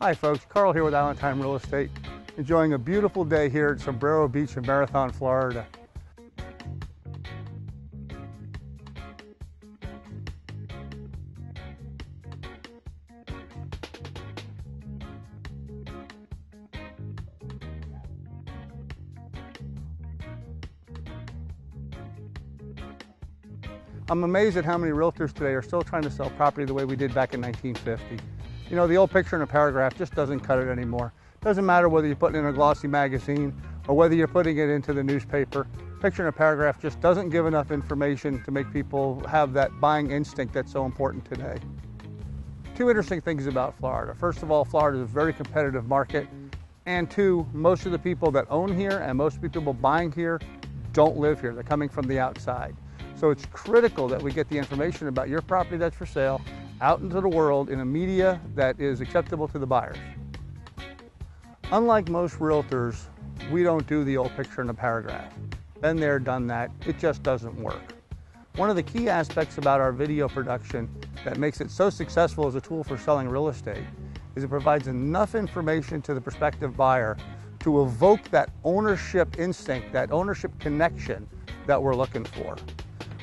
Hi folks, Carl here with Island Time Real Estate, enjoying a beautiful day here at Sombrero Beach in Marathon, Florida. I'm amazed at how many realtors today are still trying to sell property the way we did back in 1950. You know, the old picture in a paragraph just doesn't cut it anymore. Doesn't matter whether you're putting it in a glossy magazine or whether you're putting it into the newspaper. Picture in a paragraph just doesn't give enough information to make people have that buying instinct that's so important today. Two interesting things about Florida. First of all, Florida is a very competitive market. And two, most of the people that own here and most of the people buying here don't live here. They're coming from the outside. So it's critical that we get the information about your property that's for sale out into the world in a media that is acceptable to the buyers. Unlike most realtors, we don't do the old picture in a paragraph. Been there, done that. It just doesn't work. One of the key aspects about our video production that makes it so successful as a tool for selling real estate is it provides enough information to the prospective buyer to evoke that ownership instinct, that ownership connection that we're looking for.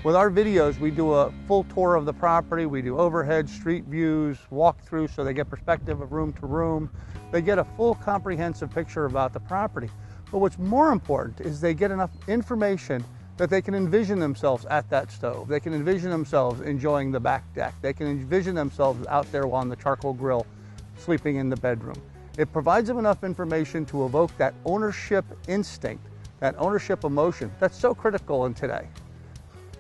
With our videos, we do a full tour of the property. We do overhead, street views, walkthroughs, so they get perspective of room to room. They get a full comprehensive picture about the property. But what's more important is they get enough information that they can envision themselves at that stove. They can envision themselves enjoying the back deck. They can envision themselves out there on the charcoal grill, sleeping in the bedroom. It provides them enough information to evoke that ownership instinct, that ownership emotion that's so critical in today.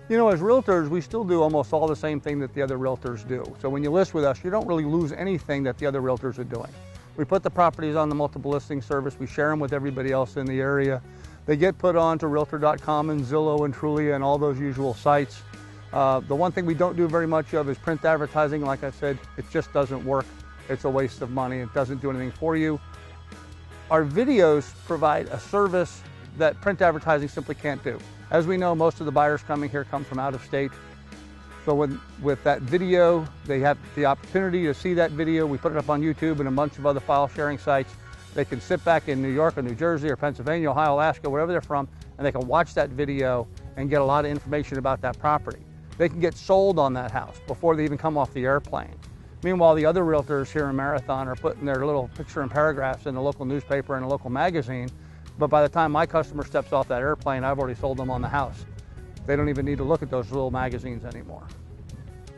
You know, as realtors, we still do almost all the same thing that the other realtors do. So when you list with us, you don't really lose anything that the other realtors are doing. We put the properties on the multiple listing service. We share them with everybody else in the area. They get put on to Realtor.com and Zillow and Trulia and all those usual sites. The one thing we don't do very much of is print advertising. Like I said, it just doesn't work. It's a waste of money. It doesn't do anything for you. Our videos provide a service that print advertising simply can't do. As we know, most of the buyers coming here come from out of state. So with that video, they have the opportunity to see that video. We put it up on YouTube and a bunch of other file sharing sites. They can sit back in New York or New Jersey or Pennsylvania, Ohio, Alaska, wherever they're from, and they can watch that video and get a lot of information about that property. They can get sold on that house before they even come off the airplane. Meanwhile, the other realtors here in Marathon are putting their little picture and paragraphs in the local newspaper and a local magazine. But by the time my customer steps off that airplane, I've already sold them on the house. They don't even need to look at those little magazines anymore.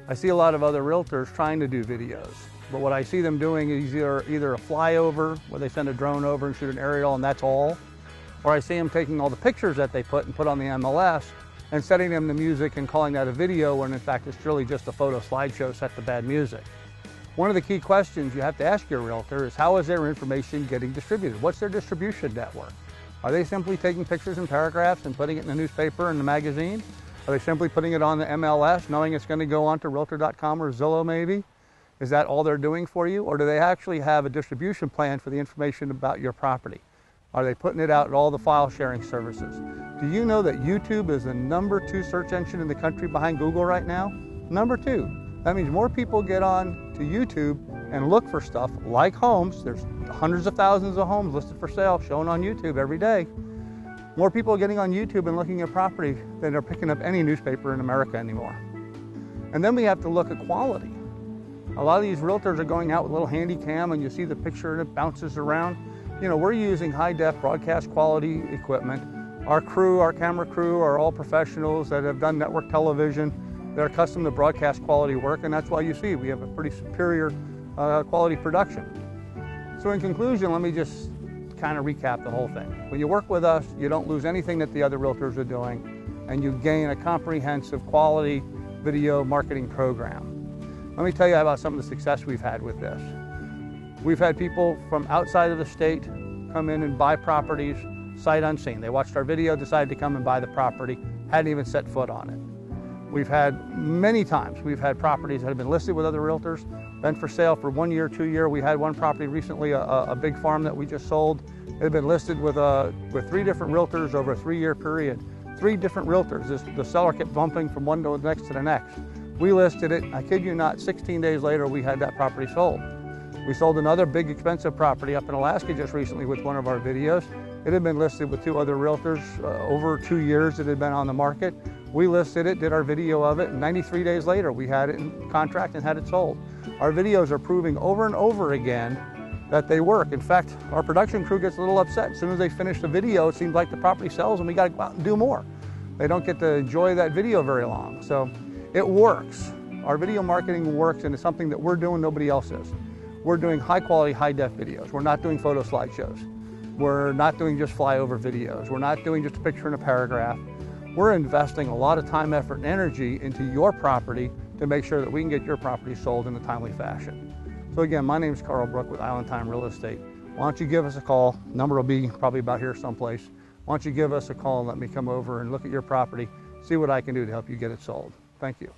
I see a lot of other realtors trying to do videos, but what I see them doing is either a flyover where they send a drone over and shoot an aerial and that's all, or I see them taking all the pictures that they put on the MLS and setting them to music and calling that a video when in fact it's really just a photo slideshow set to bad music. One of the key questions you have to ask your realtor is how is their information getting distributed? What's their distribution network? Are they simply taking pictures and paragraphs and putting it in the newspaper and the magazine? Are they simply putting it on the MLS knowing it's going to go on to Realtor.com or Zillow maybe? Is that all they're doing for you? Or do they actually have a distribution plan for the information about your property? Are they putting it out at all the file sharing services? Do you know that YouTube is the #2 search engine in the country behind Google right now? #2. That means more people get on to YouTube and look for stuff like homes. There's hundreds of thousands of homes listed for sale shown on YouTube every day. More people are getting on YouTube and looking at property than are picking up any newspaper in America anymore. And then we have to look at quality. A lot of these realtors are going out with a little handy cam and you see the picture and it bounces around. You know, we're using high-def broadcast quality equipment. Our crew, our camera crew are all professionals that have done network television. They're accustomed to broadcast quality work, and that's why you see we have a pretty superior quality production. So in conclusion, let me just kind of recap the whole thing. When you work with us, you don't lose anything that the other realtors are doing, and you gain a comprehensive quality video marketing program. Let me tell you about some of the success we've had with this. We've had people from outside of the state come in and buy properties sight unseen. They watched our video, decided to come and buy the property, hadn't even set foot on it. We've had many times, we've had properties that have been listed with other realtors, been for sale for 1 year, 2 years. We had one property recently, a big farm that we just sold. It had been listed with 3 different realtors over a 3-year period. 3 different realtors. The seller kept bumping from one to the next to the next. We listed it, I kid you not, 16 days later we had that property sold. We sold another big expensive property up in Alaska just recently with one of our videos. It had been listed with 2 other realtors over 2 years it had been on the market. We listed it, did our video of it, and 93 days later we had it in contract and had it sold. Our videos are proving over and over again that they work. In fact, our production crew gets a little upset. As soon as they finish the video, it seems like the property sells and we got to go out and do more. They don't get to enjoy that video very long. So it works. Our video marketing works, and it's something that we're doing, nobody else is. We're doing high quality, high def videos. We're not doing photo slideshows. We're not doing just flyover videos. We're not doing just a picture and a paragraph. We're investing a lot of time, effort, and energy into your property to make sure that we can get your property sold in a timely fashion. So again, my name is Carl Brook with Island Time Real Estate. Why don't you give us a call? Number will be probably about here someplace. Why don't you give us a call and let me come over and look at your property, see what I can do to help you get it sold. Thank you.